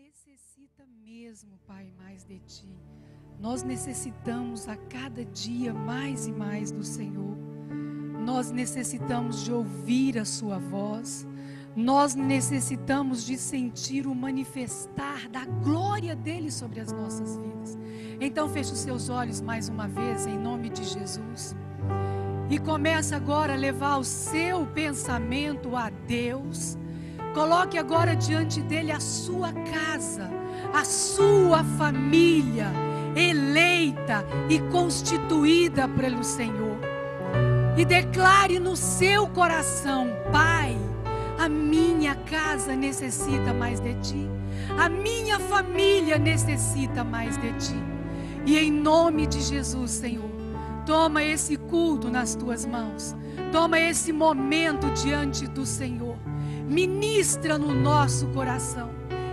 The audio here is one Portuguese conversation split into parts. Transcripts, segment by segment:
necessita mesmo, Pai, mais de Ti. Nós necessitamos a cada dia mais e mais do Senhor. Nós necessitamos de ouvir a Sua voz. Nós necessitamos de sentir o manifestar da glória dEle sobre as nossas vidas. Então feche os seus olhos mais uma vez, em nome de Jesus. E começa agora a levar o seu pensamento a Deus. Coloque agora diante dele a sua casa, a sua família, eleita e constituída pelo Senhor. E declare no seu coração: Pai, a minha casa necessita mais de Ti. A minha família necessita mais de Ti. E em nome de Jesus, Senhor, toma esse culto nas Tuas mãos. Toma esse momento diante do Senhor. Ministra no nosso coração.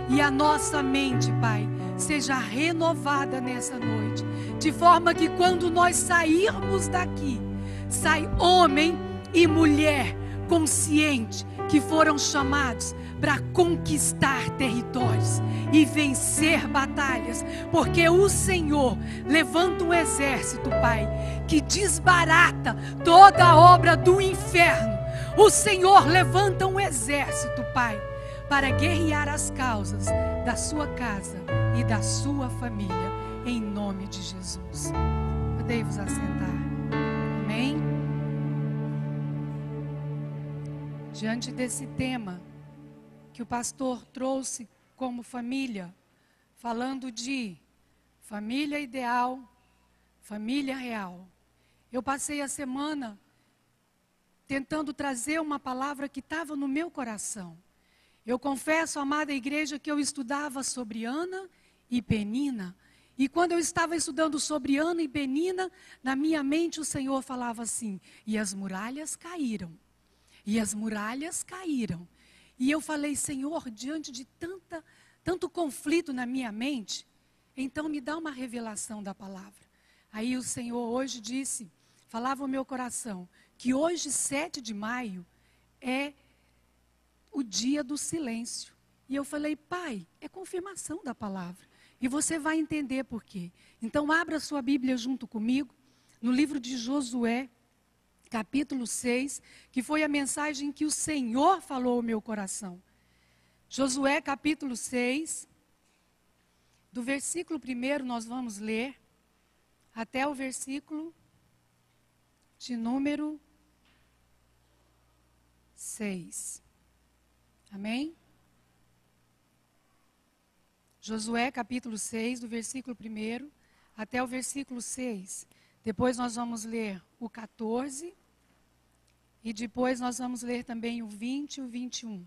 E a nossa mente, Pai, seja renovada nessa noite. De forma que quando nós sairmos daqui, sai homem e mulher consciente que foram chamados para conquistar territórios e vencer batalhas, porque o Senhor levanta um exército, Pai, que desbarata toda a obra do inferno. O Senhor levanta um exército, Pai, para guerrear as causas da sua casa e da sua família, em nome de Jesus. Podei-vos assentar. Amém? Diante desse tema que o pastor trouxe como família, falando de família ideal, família real, eu passei a semana tentando trazer uma palavra que estava no meu coração. Eu confesso, amada igreja, que eu estudava sobre Ana e Penina. E quando eu estava estudando sobre Ana e Penina, na minha mente o Senhor falava assim: e as muralhas caíram. E as muralhas caíram. E eu falei: Senhor, diante de tanto conflito na minha mente, então me dá uma revelação da palavra. Aí o Senhor hoje disse, falava o meu coração, que hoje, 7 de maio, é o dia do silêncio. E eu falei: Pai, é confirmação da palavra. E você vai entender por quê. Então abra sua Bíblia junto comigo, no livro de Josué, capítulo 6, que foi a mensagem que o Senhor falou ao meu coração. Josué, capítulo 6, do versículo 1 nós vamos ler, até o versículo de número 6. Amém? Josué, capítulo 6, do versículo 1 até o versículo 6. Depois nós vamos ler o 14 e depois nós vamos ler também o 20 e o 21.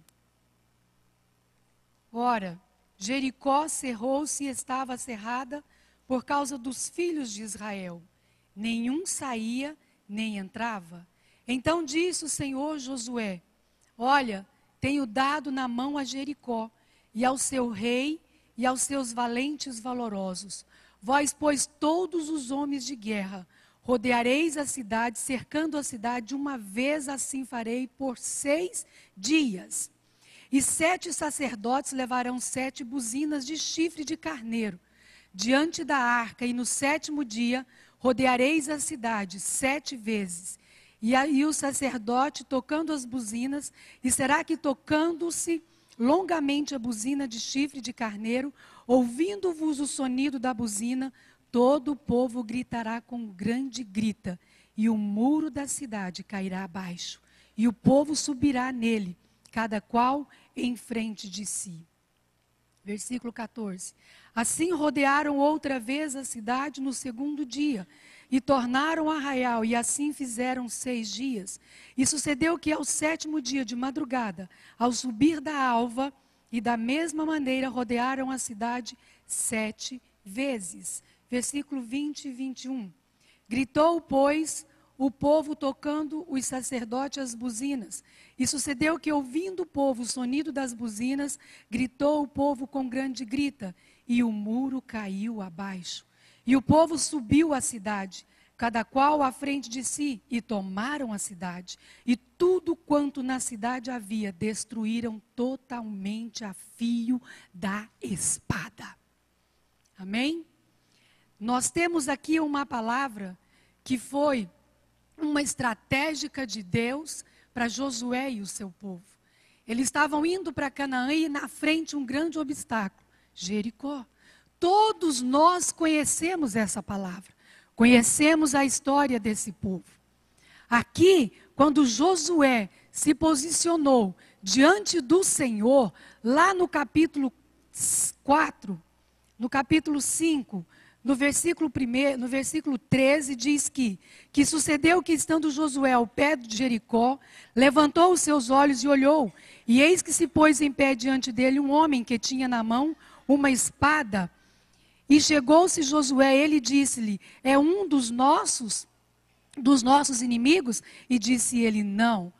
Ora, Jericó cerrou-se e estava cerrada por causa dos filhos de Israel. Nenhum saía nem entrava. Então disse o Senhor Josué: olha, tenho dado na mão a Jericó e ao seu rei e aos seus valentes valorosos. Vós, pois, todos os homens de guerra, rodeareis a cidade, cercando a cidade, uma vez assim farei por 6 dias. E 7 sacerdotes levarão 7 buzinas de chifre de carneiro diante da arca, e no 7º dia rodeareis a cidade 7 vezes. E aí o sacerdote tocando as buzinas, e será que tocando-se longamente a buzina de chifre de carneiro, ouvindo-vos o sonido da buzina, todo o povo gritará com grande grita, e o muro da cidade cairá abaixo, e o povo subirá nele, cada qual em frente de si. Versículo 14. Assim rodearam outra vez a cidade no 2º dia, e tornaram a arraial, e assim fizeram 6 dias. E sucedeu que ao 7º dia de madrugada, ao subir da alva, e da mesma maneira rodearam a cidade 7 vezes. Versículo 20 e 21. Gritou, pois, o povo tocando os sacerdotes as buzinas. E sucedeu que, ouvindo o povo o sonido das buzinas, gritou o povo com grande grita, e o muro caiu abaixo. E o povo subiu à cidade, cada qual à frente de si, e tomaram a cidade. E tudo quanto na cidade havia, destruíram totalmente a fio da espada. Amém? Nós temos aqui uma palavra que foi uma estratégica de Deus para Josué e o seu povo. Eles estavam indo para Canaã e na frente um grande obstáculo, Jericó. Todos nós conhecemos essa palavra, conhecemos a história desse povo. Aqui, quando Josué se posicionou diante do Senhor, lá no capítulo 4, no capítulo 5, no versículo 13, diz que sucedeu que, estando Josué ao pé de Jericó, levantou os seus olhos e olhou, e eis que se pôs em pé diante dele um homem que tinha na mão uma espada. E chegou-se Josué, ele disse-lhe, é um dos nossos inimigos? E disse ele, não,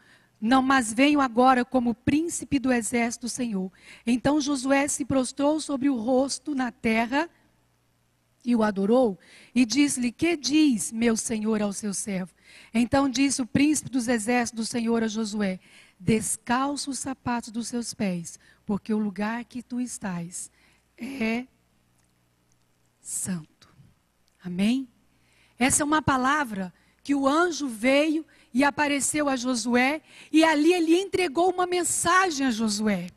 mas venho agora como príncipe do exército do Senhor. Então Josué se prostrou sobre o rosto na terra e o adorou, e disse-lhe, que diz meu senhor ao seu servo? Então disse o príncipe dos exércitos do Senhor a Josué, descalça os sapatos dos seus pés, porque o lugar que tu estás é santo. Amém? Essa é uma palavra que o anjo veio e apareceu a Josué, e ali ele entregou uma mensagem a Josué.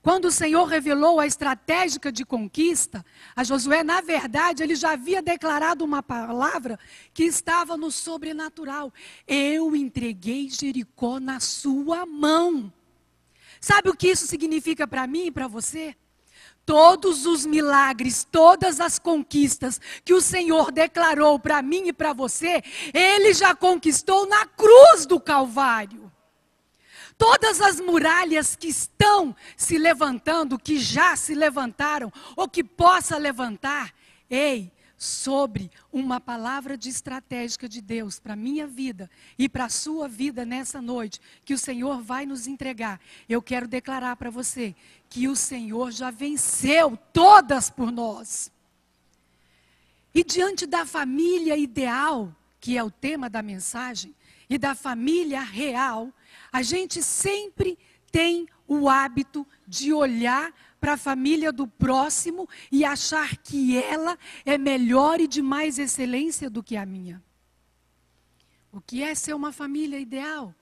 Quando o Senhor revelou a estratégia de conquista a Josué, na verdade, ele já havia declarado uma palavra que estava no sobrenatural. Eu entreguei Jericó na sua mão. Sabe o que isso significa para mim e para você? Todos os milagres, todas as conquistas que o Senhor declarou para mim e para você, Ele já conquistou na cruz do Calvário. Todas as muralhas que estão se levantando, que já se levantaram, ou que possa levantar, sobre uma palavra de estratégica de Deus para a minha vida e para a sua vida nessa noite, que o Senhor vai nos entregar. Eu quero declarar para você que o Senhor já venceu todas por nós. E diante da família ideal, que é o tema da mensagem, e da família real, a gente sempre tem o hábito de olhar para a família do próximo e achar que ela é melhor e de mais excelência do que a minha. O que é ser uma família ideal?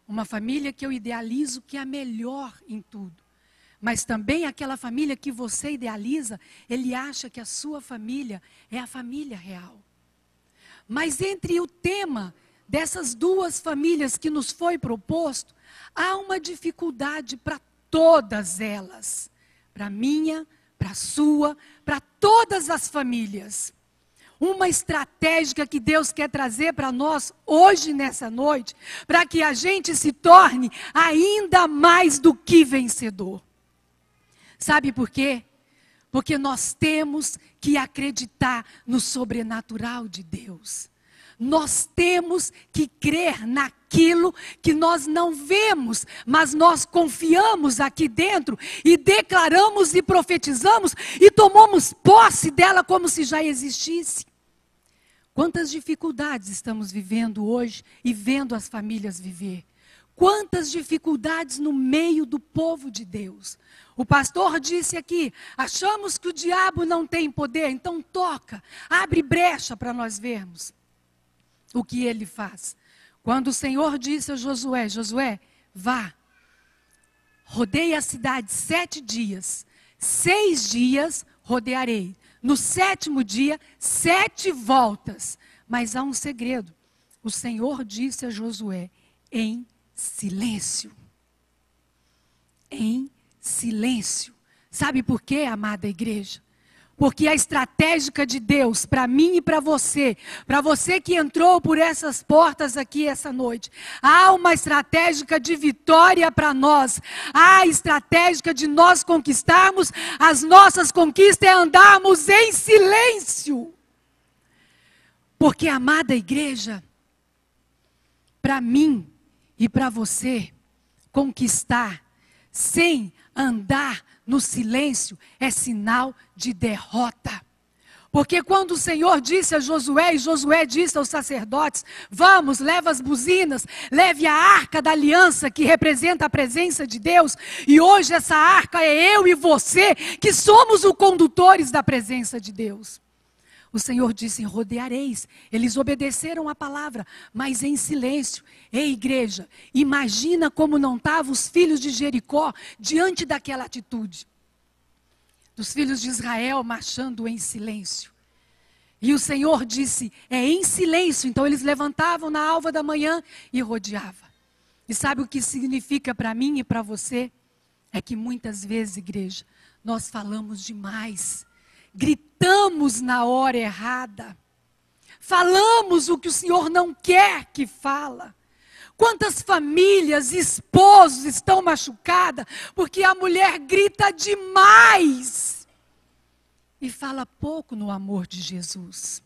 Uma família que eu idealizo que é a melhor em tudo. Mas também aquela família que você idealiza, ele acha que a sua família é a família real. Mas entre o tema dessas duas famílias que nos foi proposto, há uma dificuldade para todas elas. Para a minha, para a sua, para todas as famílias. Uma estratégia que Deus quer trazer para nós hoje, nessa noite, para que a gente se torne ainda mais do que vencedor. Sabe por quê? Porque nós temos que acreditar no sobrenatural de Deus. Nós temos que crer naquilo que nós não vemos, mas nós confiamos aqui dentro e declaramos e profetizamos e tomamos posse dela como se já existisse. Quantas dificuldades estamos vivendo hoje e vendo as famílias viver? Quantas dificuldades no meio do povo de Deus? O pastor disse aqui, achamos que o diabo não tem poder, então toca, abre brecha para nós vermos o que ele faz. Quando o Senhor disse a Josué, Josué, vá, rodeie a cidade 7 dias, 6 dias rodearei, no 7º dia, 7 voltas. Mas há um segredo, o Senhor disse a Josué, em silêncio. Em silêncio. Sabe por quê, amada igreja? Porque a estratégia de Deus para mim e para você que entrou por essas portas aqui essa noite, há uma estratégia de vitória para nós. Há a estratégia de nós conquistarmos as nossas conquistas é andarmos em silêncio. Porque, amada igreja, para mim e para você, conquistar sem andar no silêncio é sinal de derrota. Porque quando o Senhor disse a Josué, e Josué disse aos sacerdotes: vamos, leva as buzinas, leve a arca da aliança, que representa a presença de Deus, e hoje essa arca é eu e você, que somos os condutores da presença de Deus. O Senhor disse: rodeareis. Eles obedeceram a palavra, mas em silêncio. Ei, igreja, imagina como não estavam os filhos de Jericó diante daquela atitude. Dos filhos de Israel marchando em silêncio. E o Senhor disse: é em silêncio. Então eles levantavam na alva da manhã e rodeavam. E sabe o que significa para mim e para você? É que muitas vezes, igreja, nós falamos demais. Gritamos na hora errada. Falamos o que o Senhor não quer que fala. Quantas famílias, esposos estão machucadas porque a mulher grita demais e fala pouco no amor de Jesus.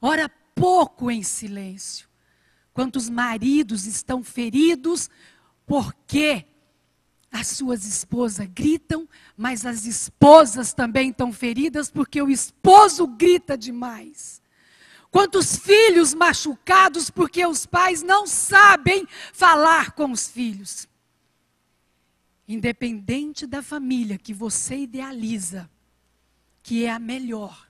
Ora pouco em silêncio. Quantos maridos estão feridos porque as suas esposas gritam, mas as esposas também estão feridas porque o esposo grita demais. Quantos filhos machucados porque os pais não sabem falar com os filhos. Independente da família que você idealiza, que é a melhor,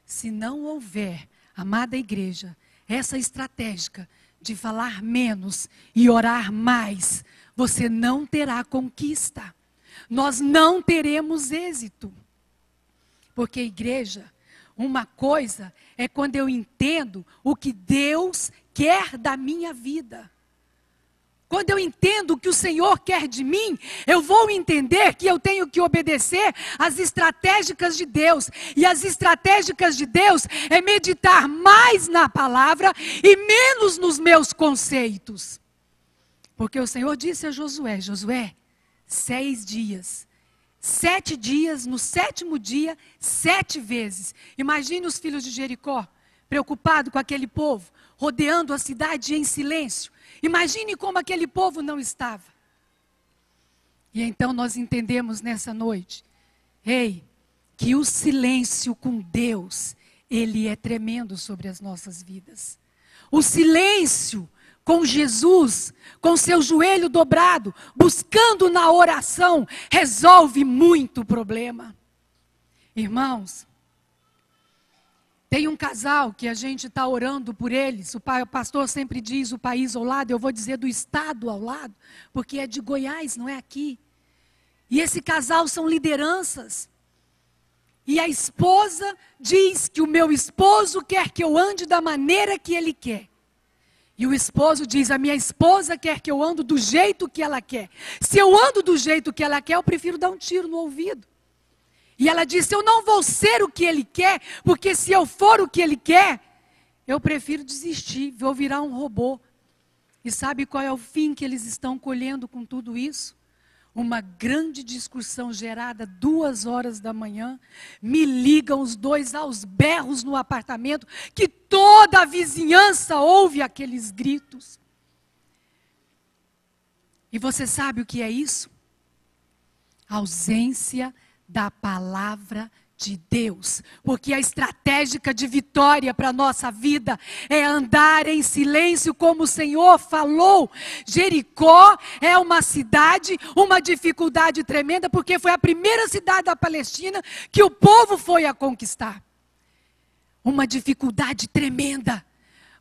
se não houver, amada igreja, essa estratégia de falar menos e orar mais, você não terá conquista. Nós não teremos êxito. Porque, igreja, uma coisa é quando eu entendo o que Deus quer da minha vida. Quando eu entendo o que o Senhor quer de mim, eu vou entender que eu tenho que obedecer às estratégicas de Deus. E as estratégicas de Deus é meditar mais na palavra e menos nos meus conceitos. Porque o Senhor disse a Josué: Josué, 6 dias. 7 dias, no 7º dia, 7 vezes. Imagine os filhos de Jericó, preocupados com aquele povo, rodeando a cidade em silêncio. Imagine como aquele povo não estava. E então nós entendemos nessa noite, que o silêncio com Deus, ele é tremendo sobre as nossas vidas. O silêncio com Jesus, com seu joelho dobrado, buscando na oração, resolve muito problema. Irmãos, tem um casal que a gente está orando por eles, o pastor sempre diz o país ao lado, eu vou dizer do estado ao lado, porque é de Goiás, não é aqui. E esse casal são lideranças. E a esposa diz que o meu esposo quer que eu ande da maneira que ele quer. E o esposo diz: a minha esposa quer que eu ando do jeito que ela quer. Se eu ando do jeito que ela quer, eu prefiro dar um tiro no ouvido. E ela disse: eu não vou ser o que ele quer, porque se eu for o que ele quer, eu prefiro desistir, vou virar um robô. E sabe qual é o fim que eles estão colhendo com tudo isso? Uma grande discussão gerada 2 horas da manhã, me ligam os dois aos berros no apartamento, que toda a vizinhança ouve aqueles gritos. E você sabe o que é isso? Ausência da palavra de Deus, porque a estratégia de vitória para a nossa vida é andar em silêncio como o Senhor falou. Jericó é uma cidade, uma dificuldade tremenda, porque foi a primeira cidade da Palestina que o povo foi a conquistar. Uma dificuldade tremenda,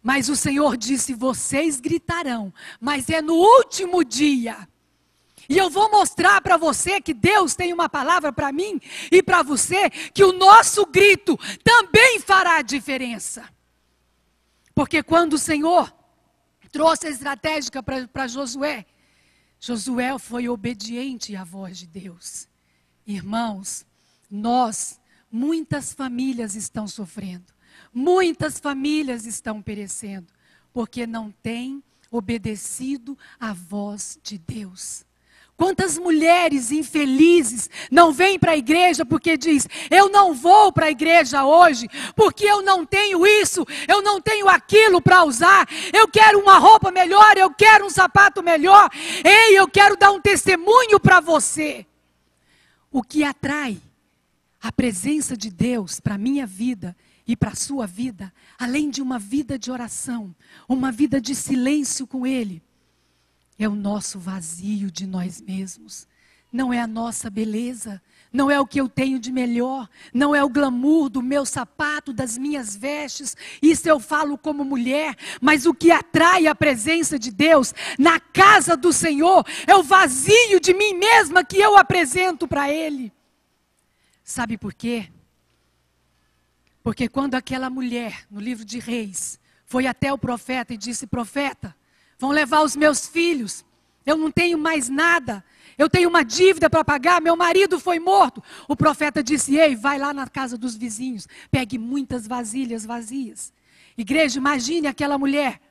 mas o Senhor disse: vocês gritarão, mas é no último dia. E eu vou mostrar para você que Deus tem uma palavra para mim e para você, que o nosso grito também fará a diferença. Porque quando o Senhor trouxe a estratégia para Josué, Josué foi obediente à voz de Deus. Irmãos, muitas famílias estão sofrendo, muitas famílias estão perecendo, porque não têm obedecido à voz de Deus. Quantas mulheres infelizes não vêm para a igreja porque diz: eu não vou para a igreja hoje, porque eu não tenho isso, eu não tenho aquilo para usar, eu quero uma roupa melhor, eu quero um sapato melhor. Ei, eu quero dar um testemunho para você. O que atrai A presença de Deus para a minha vida e para a sua vida, além de uma vida de oração, uma vida de silêncio com Ele, é o nosso vazio de nós mesmos. Não é a nossa beleza, não é o que eu tenho de melhor, não é o glamour do meu sapato, das minhas vestes. Isso eu falo como mulher, mas o que atrai a presença de Deus na casa do Senhor é o vazio de mim mesma que eu apresento para Ele. Sabe por quê? Porque quando aquela mulher, no livro de Reis, foi até o profeta e disse: profeta, vão levar os meus filhos, eu não tenho mais nada, eu tenho uma dívida para pagar, meu marido foi morto. O profeta disse: ei, vai lá na casa dos vizinhos, pegue muitas vasilhas vazias. Igreja, imagine aquela mulher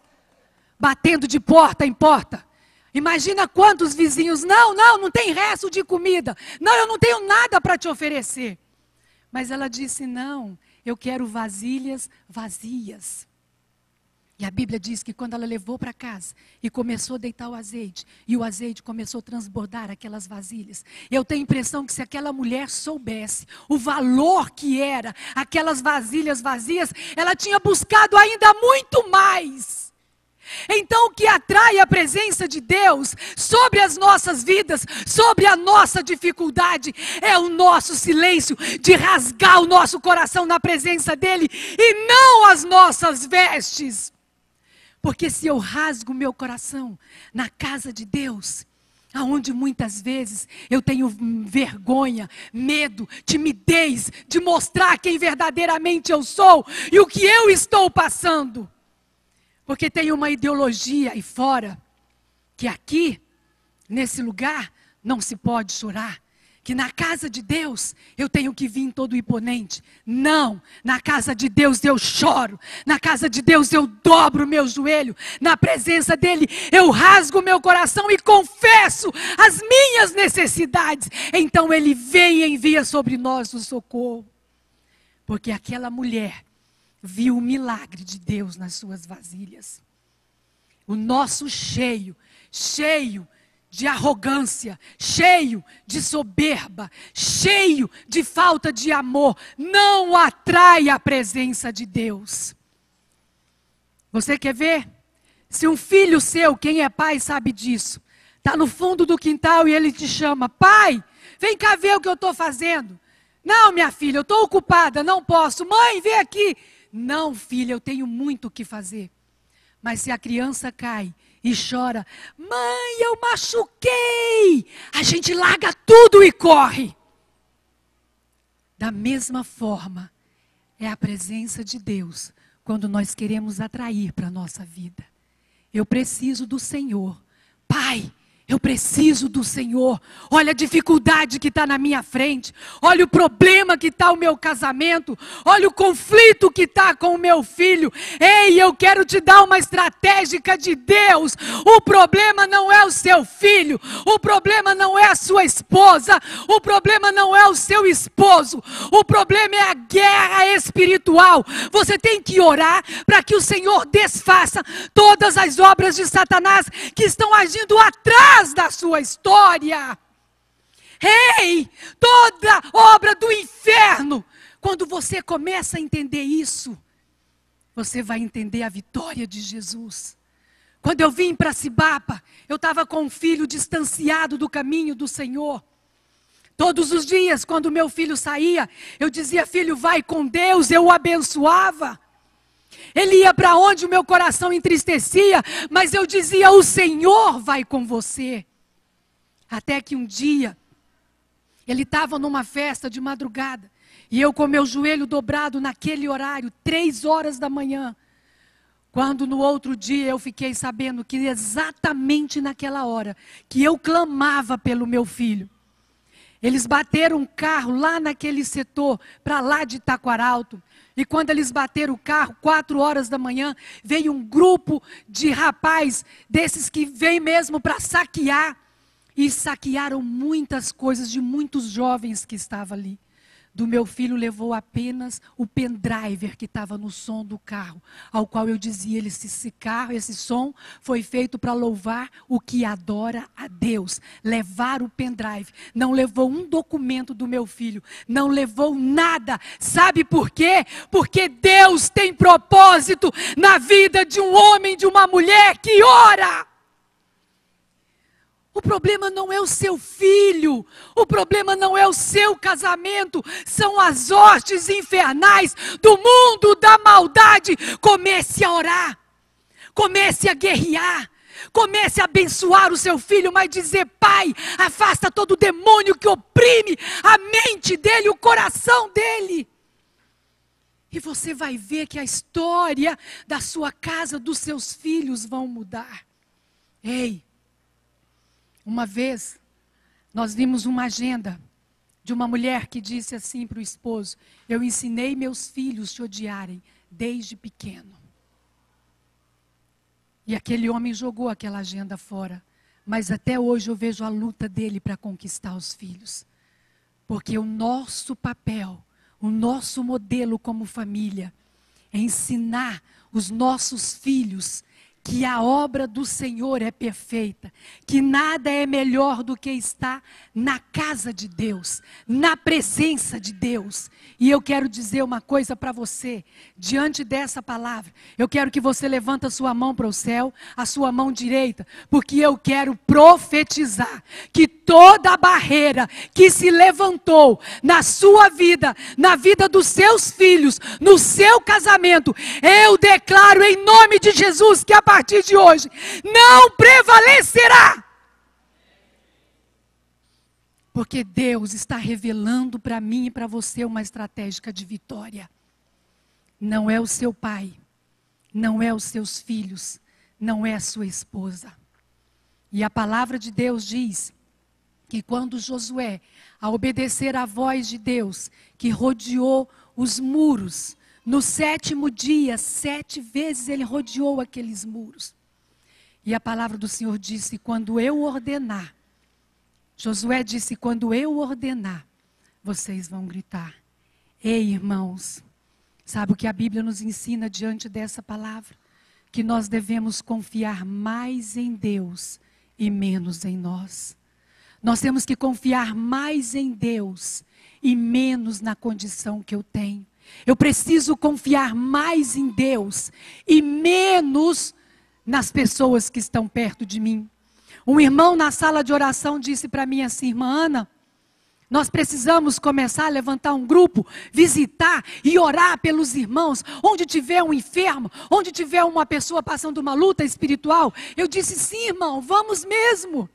batendo de porta em porta. Imagina quantos vizinhos: não tem resto de comida, não, eu não tenho nada para te oferecer. Mas ela disse: não, eu quero vasilhas vazias. E a Bíblia diz que quando ela levou para casa e começou a deitar o azeite, e o azeite começou a transbordar aquelas vasilhas, eu tenho a impressão que se aquela mulher soubesse o valor que era aquelas vasilhas vazias, ela tinha buscado ainda muito mais. Então o que atrai a presença de Deus sobre as nossas vidas, sobre a nossa dificuldade, é o nosso silêncio de rasgar o nosso coração na presença dEle e não as nossas vestes. Porque se eu rasgo meu coração na casa de Deus, aonde muitas vezes eu tenho vergonha, medo, timidez de mostrar quem verdadeiramente eu sou e o que eu estou passando. Porque tem uma ideologia aí fora, que aqui, nesse lugar, não se pode chorar. Que na casa de Deus, eu tenho que vir todo imponente. Não, na casa de Deus eu choro. Na casa de Deus eu dobro o meu joelho. Na presença dEle, eu rasgo o meu coração e confesso as minhas necessidades. Então Ele vem e envia sobre nós o socorro. Porque aquela mulher viu o milagre de Deus nas suas vasilhas. O nosso cheio de arrogância, cheio de soberba, cheio de falta de amor, não atrai a presença de Deus. Você quer ver? Se um filho seu, quem é pai sabe disso, está no fundo do quintal e ele te chama: pai, vem cá ver o que eu estou fazendo. Não, minha filha, eu estou ocupada, não posso. Mãe, vem aqui. Não, filha, eu tenho muito o que fazer. Mas se a criança cai e chora: mãe, eu machuquei, a gente larga tudo e corre. Da mesma forma, é a presença de Deus quando nós queremos atrair para a nossa vida. Eu preciso do Senhor. Pai, eu preciso do Senhor. Olha a dificuldade que está na minha frente. Olha o problema que está o meu casamento. Olha o conflito que está com o meu filho. Ei, eu quero te dar uma estratégica de Deus. O problema não é o seu filho. O problema não é a sua esposa. O problema não é o seu esposo. O problema é a guerra espiritual. Você tem que orar para que o Senhor desfaça todas as obras de Satanás que estão agindo atrás da sua história. Ei, toda obra do inferno, quando você começa a entender isso, você vai entender a vitória de Jesus. Quando eu vim para Cibapa, eu estava com um filho distanciado do caminho do Senhor. Todos os dias, quando meu filho saía, eu dizia: filho, vai com Deus, eu o abençoava. Ele ia para onde o meu coração entristecia, mas eu dizia: o Senhor vai com você. Até que um dia, ele estava numa festa de madrugada, e eu com meu joelho dobrado naquele horário, 3 horas da manhã. Quando no outro dia eu fiquei sabendo que exatamente naquela hora, que eu clamava pelo meu filho, eles bateram um carro lá naquele setor, para lá de Taquaralto. E quando eles bateram o carro, 4 horas da manhã, veio um grupo de rapaz, desses que vem mesmo para saquear. E saquearam muitas coisas de muitos jovens que estavam ali. do meu filho levou apenas o pendrive que estava no som do carro, ao qual eu dizia, esse som foi feito para louvar o que adora a Deus. Levar o pendrive, não levou um documento do meu filho, não levou nada. Sabe por quê? Porque Deus tem propósito na vida de um homem, de uma mulher que ora. O problema não é o seu filho, o problema não é o seu casamento, são as hostes infernais do mundo da maldade. Comece a orar, comece a guerrear, comece a abençoar o seu filho, mas dizer: Pai, afasta todo demônio que oprime a mente dele, o coração dele. E você vai ver que a história da sua casa, dos seus filhos vão mudar. Ei! Uma vez, nós vimos uma agenda de uma mulher que disse assim para o esposo: eu ensinei meus filhos a te odiarem desde pequeno. E aquele homem jogou aquela agenda fora. Mas até hoje eu vejo a luta dele para conquistar os filhos. Porque o nosso papel, o nosso modelo como família, é ensinar os nossos filhos que a obra do Senhor é perfeita, que nada é melhor do que estar na casa de Deus, na presença de Deus. E eu quero dizer uma coisa para você, diante dessa palavra, eu quero que você levante a sua mão para o céu, a sua mão direita, porque eu quero profetizar que toda a barreira que se levantou na sua vida, na vida dos seus filhos, no seu casamento, eu declaro em nome de Jesus que a partir de hoje não prevalecerá. Porque Deus está revelando para mim e para você uma estratégia de vitória. Não é o seu pai, não é os seus filhos, não é a sua esposa. E a palavra de Deus diz que quando Josué, a obedecer à voz de Deus, que rodeou os muros, no 7º dia, 7 vezes ele rodeou aqueles muros. E a palavra do Senhor disse: quando eu ordenar, Josué disse: quando eu ordenar, vocês vão gritar. Ei, irmãos, sabe o que a Bíblia nos ensina diante dessa palavra? Que nós devemos confiar mais em Deus e menos em nós. Nós temos que confiar mais em Deus e menos na condição que eu tenho. Eu preciso confiar mais em Deus e menos nas pessoas que estão perto de mim. Um irmão na sala de oração disse para mim assim: irmã Ana, nós precisamos começar a levantar um grupo, visitar e orar pelos irmãos, onde tiver um enfermo, onde tiver uma pessoa passando uma luta espiritual. Eu disse: sim, irmão, vamos mesmo.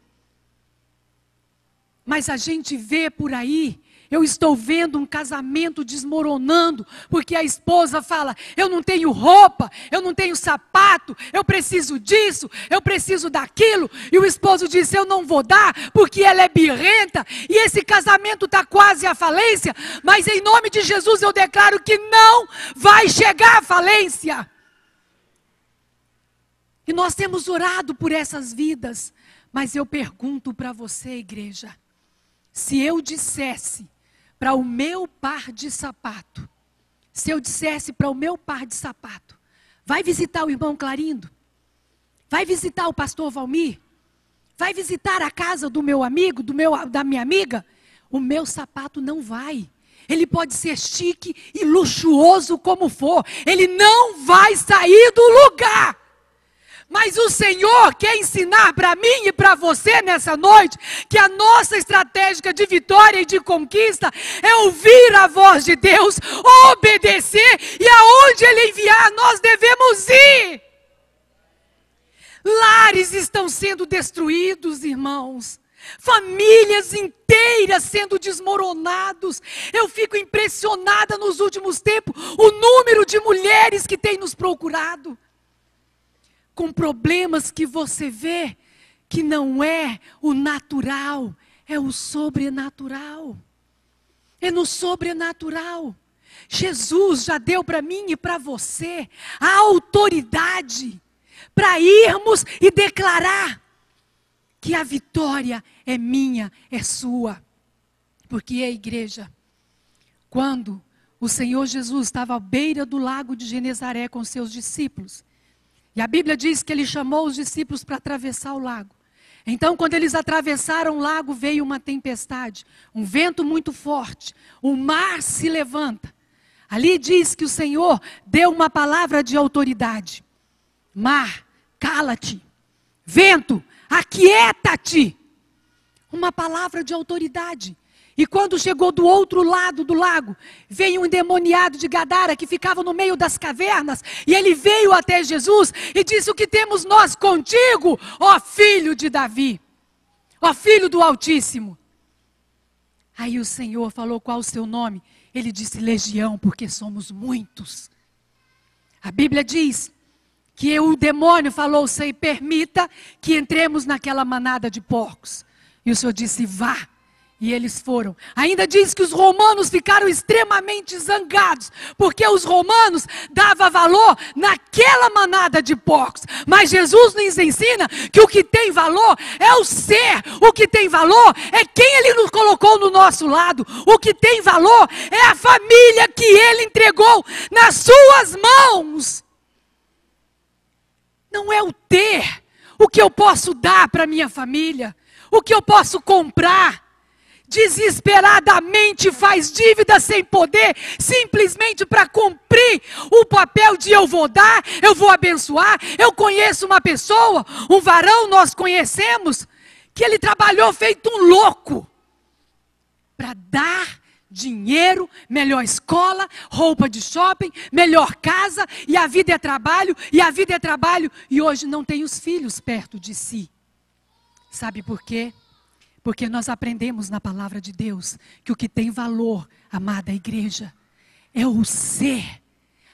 Mas a gente vê por aí, eu estou vendo um casamento desmoronando, porque a esposa fala: eu não tenho roupa, eu não tenho sapato, eu preciso disso, eu preciso daquilo. E o esposo diz: eu não vou dar, porque ela é birrenta, e esse casamento está quase à falência. Mas em nome de Jesus eu declaro que não vai chegar à falência. E nós temos orado por essas vidas. Mas eu pergunto para você, igreja, se eu dissesse para o meu par de sapato, se eu dissesse para o meu par de sapato: vai visitar o irmão Clarindo, vai visitar o pastor Valmir, vai visitar a casa do meu amigo, da minha amiga, o meu sapato não vai. Ele pode ser chique e luxuoso como for, ele não vai sair do lugar. Mas o Senhor quer ensinar para mim e para você nessa noite que a nossa estratégia de vitória e de conquista é ouvir a voz de Deus, obedecer, e aonde Ele enviar nós devemos ir. Lares estão sendo destruídos, irmãos. Famílias inteiras sendo desmoronados. Eu fico impressionada nos últimos tempos o número de mulheres que têm nos procurado com problemas que você vê que não é o natural, é o sobrenatural. É no sobrenatural. Jesus já deu para mim e para você a autoridade para irmos e declarar que a vitória é minha, é sua. Porque a igreja, quando o Senhor Jesus estava à beira do lago de Genezaré com seus discípulos. E a Bíblia diz que ele chamou os discípulos para atravessar o lago. Então, quando eles atravessaram o lago, veio uma tempestade, um vento muito forte, o mar se levanta. Ali diz que o Senhor deu uma palavra de autoridade. Mar, cala-te. Vento, aquieta-te. Uma palavra de autoridade. E quando chegou do outro lado do lago, veio um endemoniado de Gadara que ficava no meio das cavernas. E ele veio até Jesus e disse: o que temos nós contigo, ó filho de Davi, ó filho do Altíssimo? Aí o Senhor falou: qual o seu nome? Ele disse: Legião, porque somos muitos. A Bíblia diz que o demônio falou: Senhor, permita que entremos naquela manada de porcos. E o Senhor disse: vá. E eles foram. Ainda diz que os romanos ficaram extremamente zangados, porque os romanos davam valor naquela manada de porcos. Mas Jesus nos ensina que o que tem valor é o ser. O que tem valor é quem Ele nos colocou no nosso lado. O que tem valor é a família que Ele entregou nas suas mãos. Não é o ter, o que eu posso dar para minha família, o que eu posso comprar. Desesperadamente faz dívida sem poder, simplesmente para cumprir o papel de eu vou dar, eu vou abençoar. Eu conheço uma pessoa, um varão nós conhecemos, que ele trabalhou feito um louco, para dar dinheiro, melhor escola, roupa de shopping, melhor casa, e a vida é trabalho, e a vida é trabalho, e hoje não tem os filhos perto de si. Sabe por quê? Porque nós aprendemos na palavra de Deus que o que tem valor, amada igreja, é o ser.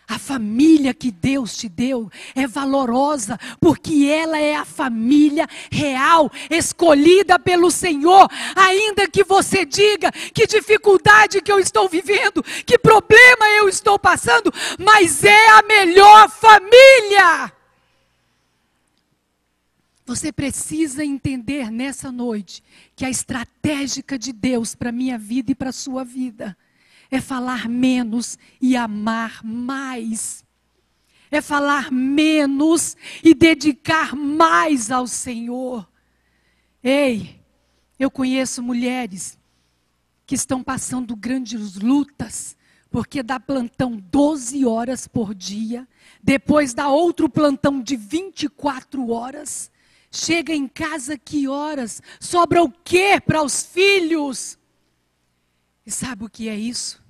A família que Deus te deu é valorosa, porque ela é a família real, escolhida pelo Senhor. Ainda que você diga que dificuldade que eu estou vivendo, que problema eu estou passando, mas é a melhor família. Você precisa entender nessa noite que a estratégia de Deus para a minha vida e para a sua vida é falar menos e amar mais. É falar menos e dedicar mais ao Senhor. Ei, eu conheço mulheres que estão passando grandes lutas, porque dá plantão 12 horas por dia, depois dá outro plantão de 24 horas. Chega em casa que horas? Sobra o quê para os filhos? E sabe o que é isso?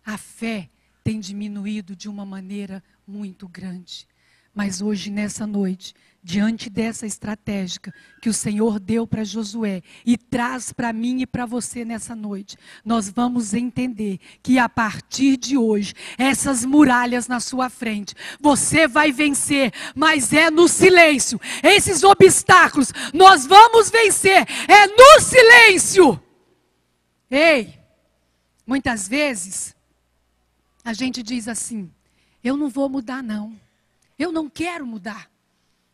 A fé tem diminuído de uma maneira muito grande. Mas hoje, nessa noite, diante dessa estratégia que o Senhor deu para Josué e traz para mim e para você nessa noite, nós vamos entender que a partir de hoje, essas muralhas na sua frente, você vai vencer, mas é no silêncio. Esses obstáculos, nós vamos vencer, é no silêncio. Ei, muitas vezes, a gente diz assim: eu não vou mudar não, eu não quero mudar.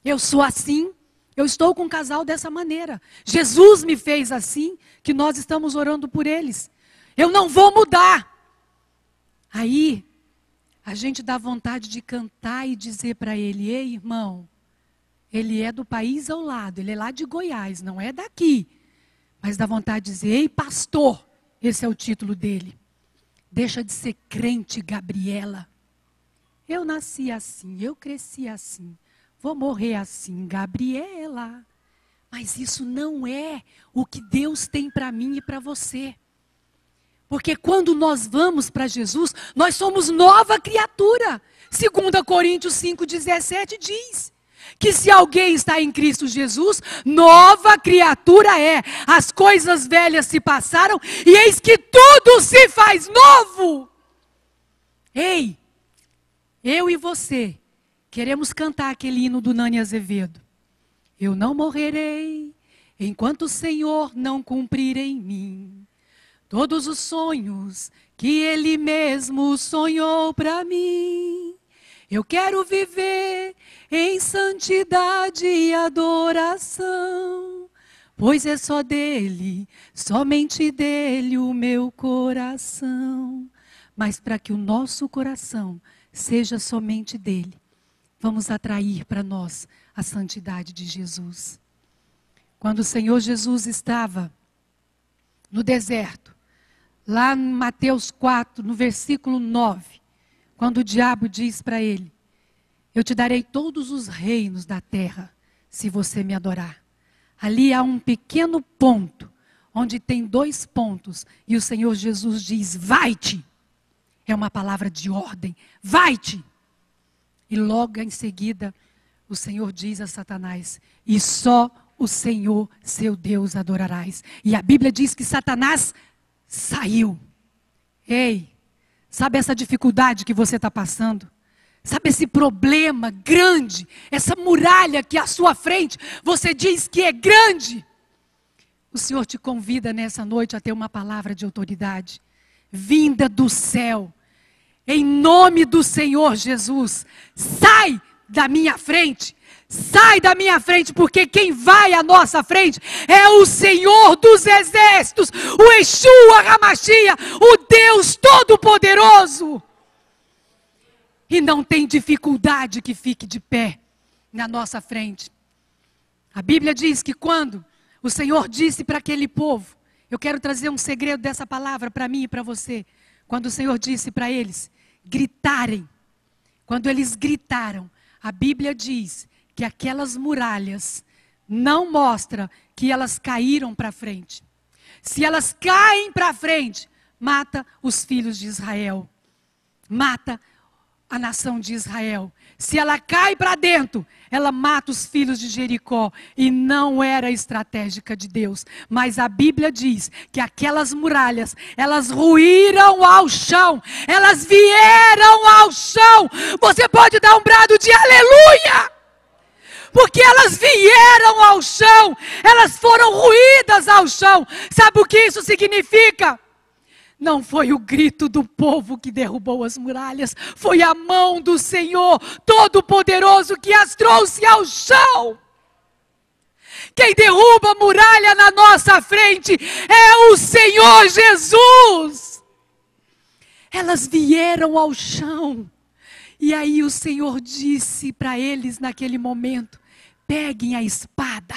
Eu sou assim, eu estou com um casal dessa maneira. Jesus me fez assim, que nós estamos orando por eles. Eu não vou mudar. Aí, a gente dá vontade de cantar e dizer para ele: ei, irmão, ele é do país ao lado, ele é lá de Goiás, não é daqui. Mas dá vontade de dizer: ei, pastor, esse é o título dele. Deixa de ser crente, Gabriela. Eu nasci assim, eu cresci assim. Vou morrer assim, Gabriela. Mas isso não é o que Deus tem para mim e para você. Porque quando nós vamos para Jesus, nós somos nova criatura. 2 Coríntios 5,17 diz que se alguém está em Cristo Jesus, nova criatura é. As coisas velhas se passaram e eis que tudo se faz novo. Ei, eu e você queremos cantar aquele hino do Nani Azevedo. Eu não morrerei, enquanto o Senhor não cumprir em mim todos os sonhos que Ele mesmo sonhou para mim. Eu quero viver em santidade e adoração, pois é só dele, somente dele o meu coração mas para que o nosso coração seja somente dele. Vamos atrair para nós a santidade de Jesus. Quando o Senhor Jesus estava no deserto, lá em Mateus 4, no versículo 9, quando o diabo diz para ele: eu te darei todos os reinos da terra, se você me adorar. Ali há um pequeno ponto, onde tem 2 pontos, e o Senhor Jesus diz: vai-te. É uma palavra de ordem, vai-te. E logo em seguida, o Senhor diz a Satanás: e só o Senhor, seu Deus, adorarás. E a Bíblia diz que Satanás saiu. Ei, sabe essa dificuldade que você está passando? Sabe esse problema grande, essa muralha que é à sua frente, você diz que é grande? O Senhor te convida nessa noite a ter uma palavra de autoridade, vinda do céu. Em nome do Senhor Jesus, sai da minha frente. Sai da minha frente, porque quem vai à nossa frente é o Senhor dos Exércitos, o Yeshua HaMashiach, o Deus Todo-Poderoso. E não tem dificuldade que fique de pé na nossa frente. A Bíblia diz que quando o Senhor disse para aquele povo, eu quero trazer um segredo dessa palavra para mim e para você. Quando o Senhor disse para eles gritarem, quando eles gritaram, a Bíblia diz que aquelas muralhas não mostra que elas caíram para frente. Se elas caem para frente, mata os filhos de Israel. Mata a nação de Israel. Se ela cai para dentro, ela mata os filhos de Jericó. E não era estratégica de Deus. Mas a Bíblia diz que aquelas muralhas, elas ruíram ao chão. Elas vieram ao chão. Você pode dar um brado de aleluia! Porque elas vieram ao chão. Elas foram ruídas ao chão. Sabe o que isso significa? Não foi o grito do povo que derrubou as muralhas, foi a mão do Senhor Todo-Poderoso que as trouxe ao chão. Quem derruba a muralha na nossa frente é o Senhor Jesus. Elas vieram ao chão. E aí o Senhor disse para eles naquele momento: peguem a espada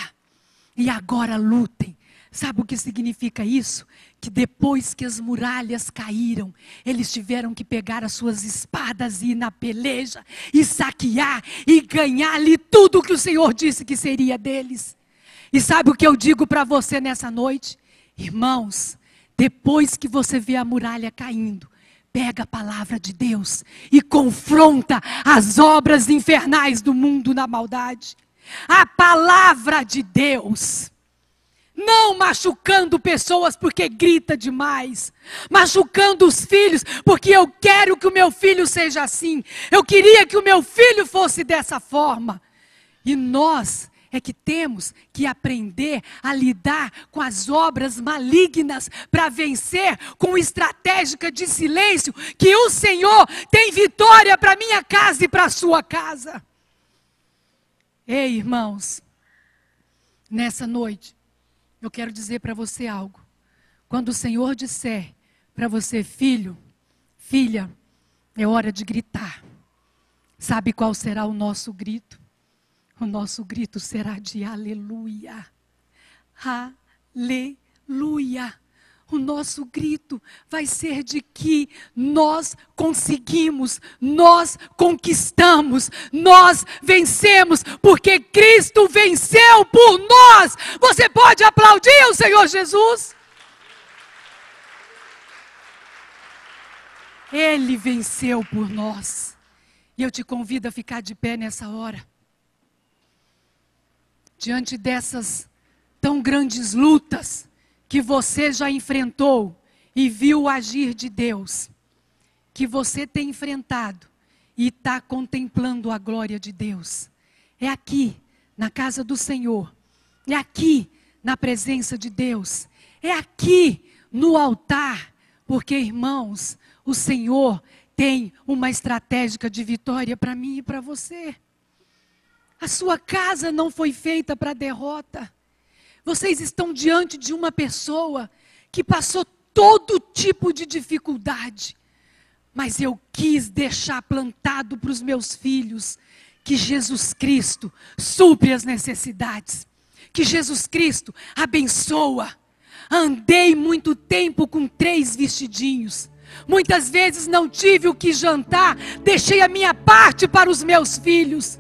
e agora lutem. Sabe o que significa isso? Que depois que as muralhas caíram, eles tiveram que pegar as suas espadas e ir na peleja, e saquear, e ganhar ali tudo que o Senhor disse que seria deles. E sabe o que eu digo para você nessa noite? Irmãos, depois que você vê a muralha caindo, pega a palavra de Deus e confronta as obras infernais do mundo na maldade. A palavra de Deus. Não machucando pessoas porque grita demais. Machucando os filhos porque eu quero que o meu filho seja assim. Eu queria que o meu filho fosse dessa forma. E nós é que temos que aprender a lidar com as obras malignas para vencer com estratégia de silêncio, que o Senhor tem vitória para minha casa e para a sua casa. Ei, irmãos, nessa noite, eu quero dizer para você algo. Quando o Senhor disser para você: filho, filha, é hora de gritar. Sabe qual será o nosso grito? O nosso grito será de aleluia. Aleluia. O nosso grito vai ser de que nós conseguimos, nós conquistamos, nós vencemos, porque Cristo venceu por nós. Você pode aplaudir o Senhor Jesus? Ele venceu por nós. E eu te convido a ficar de pé nessa hora. Diante dessas tão grandes lutas que você já enfrentou e viu o agir de Deus, que você tem enfrentado e está contemplando a glória de Deus. É aqui, na casa do Senhor, é aqui, na presença de Deus, é aqui, no altar, porque, irmãos, o Senhor tem uma estratégia de vitória para mim e para você. A sua casa não foi feita para derrota. Vocês estão diante de uma pessoa que passou todo tipo de dificuldade, Mas eu quis deixar plantado para os meus filhos que Jesus Cristo supre as necessidades, que Jesus Cristo abençoa. Andei muito tempo com 3 vestidinhos. Muitas vezes não tive o que jantar, deixei a minha parte para os meus filhos.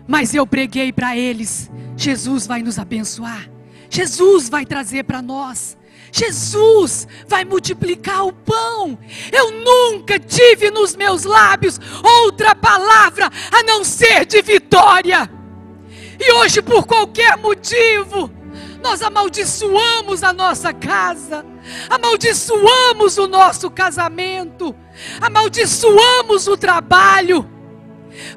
Mas eu preguei para eles: Jesus vai nos abençoar, Jesus vai trazer para nós, Jesus vai multiplicar o pão. Eu nunca tive nos meus lábios outra palavra a não ser de vitória. E hoje, por qualquer motivo, nós amaldiçoamos a nossa casa, amaldiçoamos o nosso casamento, amaldiçoamos o trabalho,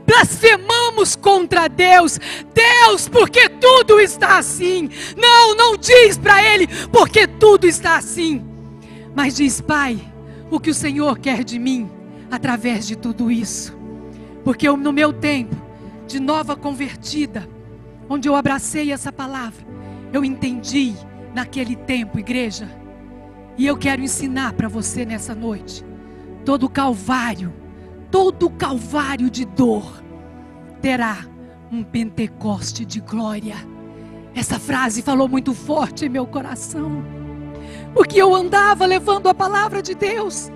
blasfemamos contra Deus. Deus, porque tudo está assim? Não diz para Ele porque tudo está assim, mas diz: Pai, o que o Senhor quer de mim através de tudo isso? Porque no meu tempo de nova convertida, onde eu abracei essa palavra, eu entendi naquele tempo, igreja, e eu quero ensinar para você nessa noite: todo calvário de dor terá um Pentecoste de glória. Essa frase falou muito forte em meu coração, porque eu andava levando a palavra de Deus,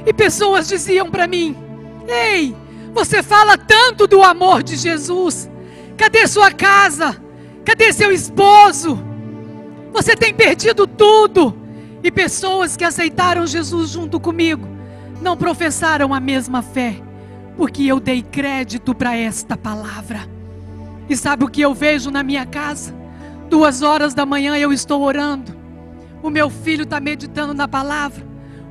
e pessoas diziam para mim: ei, você fala tanto do amor de Jesus, cadê sua casa? Cadê seu esposo? Você tem perdido tudo. E pessoas que aceitaram Jesus junto comigo não professaram a mesma fé, porque eu dei crédito para esta palavra. E sabe o que eu vejo na minha casa? 2 horas da manhã eu estou orando, o meu filho está meditando na palavra,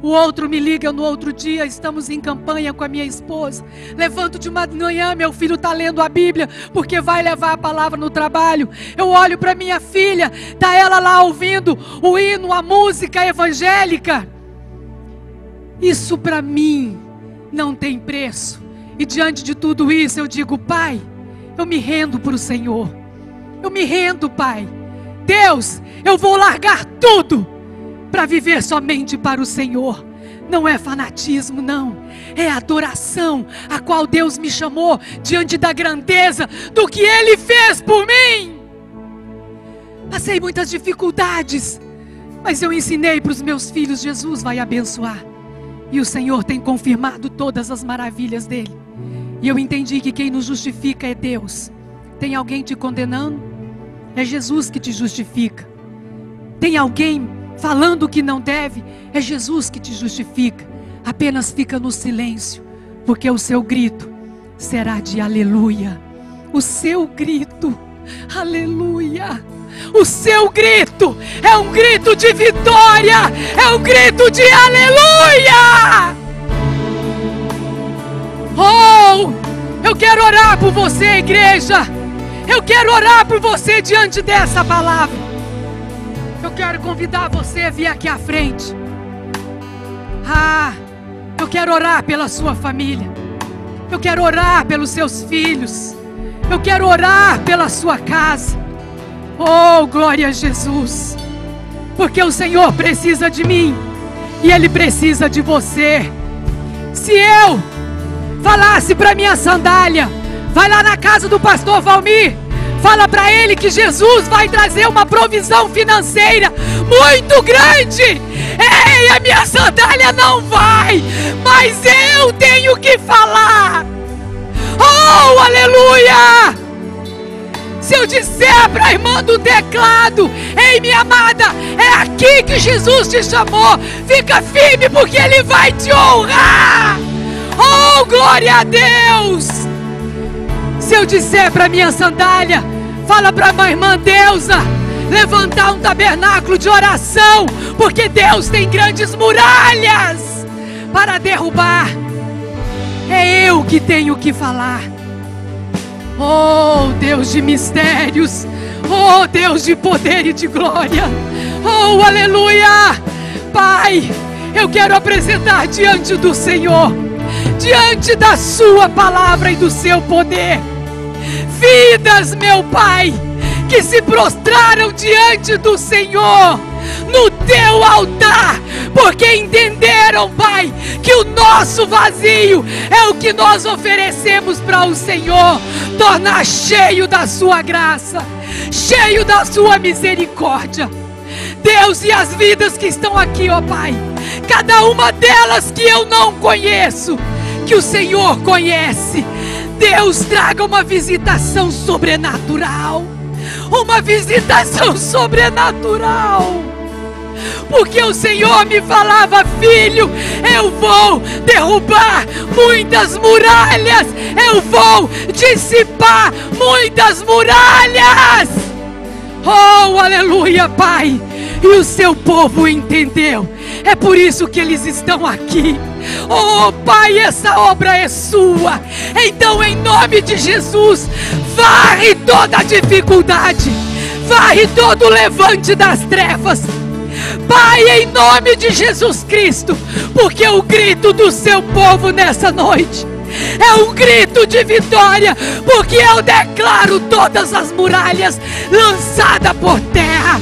o outro me liga no outro dia, estamos em campanha com a minha esposa. Levanto de manhã, meu filho está lendo a Bíblia, porque vai levar a palavra no trabalho. Eu olho para minha filha, está ela lá ouvindo o hino, a música evangélica. Isso para mim não tem preço. E diante de tudo isso eu digo: Pai, eu me rendo para o Senhor. Eu me rendo, Pai. Deus, eu vou largar tudo para viver somente para o Senhor. Não é fanatismo, não. É adoração, a qual Deus me chamou diante da grandeza do que Ele fez por mim. Passei muitas dificuldades, mas eu ensinei para os meus filhos: Jesus vai abençoar. E o Senhor tem confirmado todas as maravilhas dEle. E eu entendi que quem nos justifica é Deus. Tem alguém te condenando? É Jesus que te justifica. Tem alguém falando que não deve? É Jesus que te justifica. Apenas fica no silêncio, porque o seu grito será de aleluia. O seu grito, aleluia. O seu grito é um grito de vitória, é um grito de aleluia. Oh, eu quero orar por você, igreja. Eu quero orar por você diante dessa palavra. Eu quero convidar você a vir aqui à frente. Eu quero orar pela sua família. Eu quero orar pelos seus filhos. Eu quero orar pela sua casa. Oh, glória a Jesus. Porque o Senhor precisa de mim e Ele precisa de você. Se eu falasse para minha sandália: vai lá na casa do pastor Valmir, fala para ele que Jesus vai trazer uma provisão financeira muito grande. Ei, a minha sandália não vai, mas eu tenho que falar. Oh, aleluia! Se eu disser para a irmã do teclado: ei, minha amada, é aqui que Jesus te chamou, fica firme porque Ele vai te honrar. Oh, glória a Deus! Se eu disser para minha sandália: fala para a irmã Deusa levantar um tabernáculo de oração, porque Deus tem grandes muralhas para derrubar, é eu que tenho que falar. Oh, Deus de mistérios, oh, Deus de poder e de glória, oh, aleluia. Pai, eu quero apresentar diante do Senhor, diante da sua palavra e do seu poder, vidas, meu Pai, que se prostraram diante do Senhor no teu altar, porque entenderam, Pai, que o nosso vazio é o que nós oferecemos para o Senhor tornar cheio da sua graça, cheio da sua misericórdia. Deus, e as vidas que estão aqui, ó Pai, cada uma delas que eu não conheço, que o Senhor conhece, Deus, traga uma visitação sobrenatural, uma visitação sobrenatural, porque o Senhor me falava: filho, eu vou derrubar muitas muralhas, eu vou dissipar muitas muralhas. Oh, aleluia, Pai. E o seu povo entendeu. É por isso que eles estão aqui. Oh, Pai, essa obra é sua. Então, em nome de Jesus, varre toda a dificuldade, varre todo o levante das trevas, Pai, em nome de Jesus Cristo, porque o grito do seu povo nessa noite é um grito de vitória, porque eu declaro todas as muralhas lançadas por terra.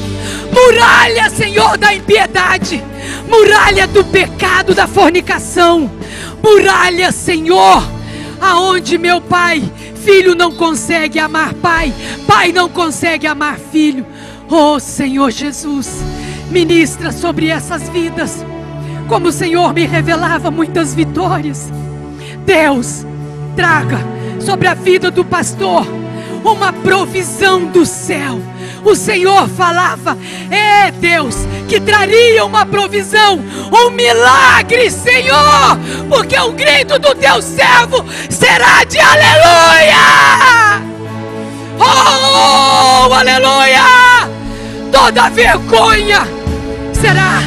Muralha, Senhor, da impiedade, muralha do pecado, da fornicação, muralha, Senhor, aonde, meu Pai, filho não consegue amar pai, pai não consegue amar filho. Oh, Senhor Jesus, ministra sobre essas vidas, como o Senhor me revelava muitas vitórias. Deus, traga sobre a vida do pastor uma provisão do céu. O Senhor falava, Deus, que traria uma provisão, um milagre, Senhor, porque o grito do teu servo será de aleluia. Oh, aleluia! Toda vergonha será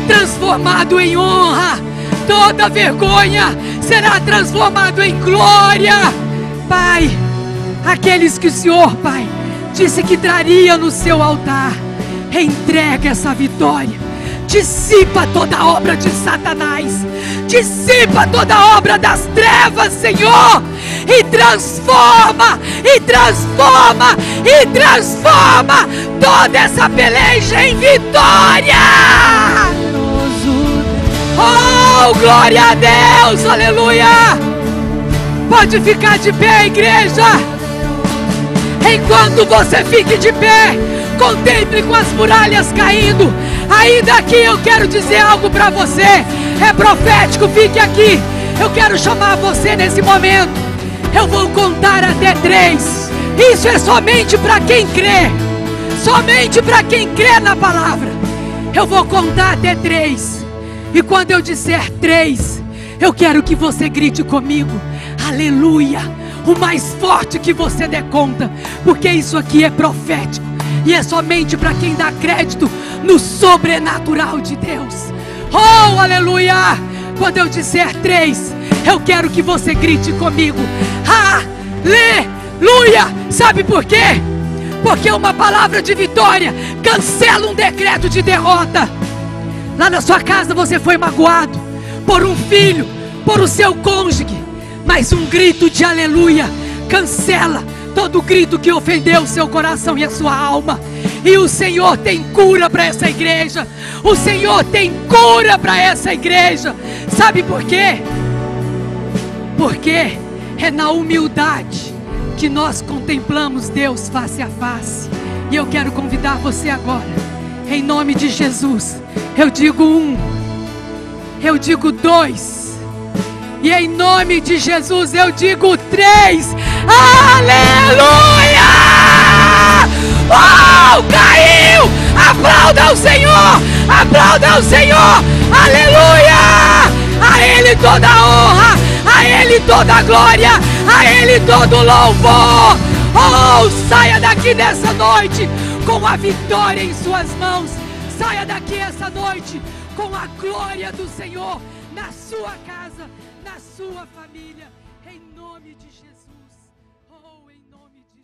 transformado em honra, toda vergonha será transformado em glória. Pai, aqueles que o Senhor, Pai, disse que traria no seu altar, entrega essa vitória, dissipa toda a obra de Satanás, dissipa toda a obra das trevas, Senhor, e transforma, e transforma, e transforma toda essa peleja em vitória. Oh, glória a Deus, aleluia. Pode ficar de pé, igreja. Enquanto você fique de pé, contemple com as muralhas caindo. Ainda aqui eu quero dizer algo para você, é profético, fique aqui. Eu quero chamar você nesse momento. Eu vou contar até 3. Isso é somente para quem crê, somente para quem crê na palavra. Eu vou contar até 3. E quando eu disser 3, eu quero que você grite comigo, aleluia, o mais forte que você der conta, porque isso aqui é profético e é somente para quem dá crédito no sobrenatural de Deus. Oh, aleluia! Quando eu disser 3, eu quero que você grite comigo, aleluia! Sabe por quê? Porque uma palavra de vitória cancela um decreto de derrota. Lá na sua casa você foi magoado por um filho, por o seu cônjuge, mas um grito de aleluia cancela todo grito que ofendeu o seu coração e a sua alma. E o Senhor tem cura para essa igreja. O Senhor tem cura para essa igreja. Sabe por quê? Porque é na humildade que nós contemplamos Deus face a face. E eu quero convidar você agora, em nome de Jesus. Eu digo 1, eu digo 2, e em nome de Jesus eu digo 3. Aleluia! Oh, caiu! Aplauda o Senhor! Aplauda o Senhor! Aleluia! A Ele toda a honra, a Ele toda a glória, a Ele todo o louvor. Oh, saia daqui dessa noite com a vitória em suas mãos. Saia daqui essa noite com a glória do Senhor na sua casa, na sua família, em nome de Jesus. Oh, em nome de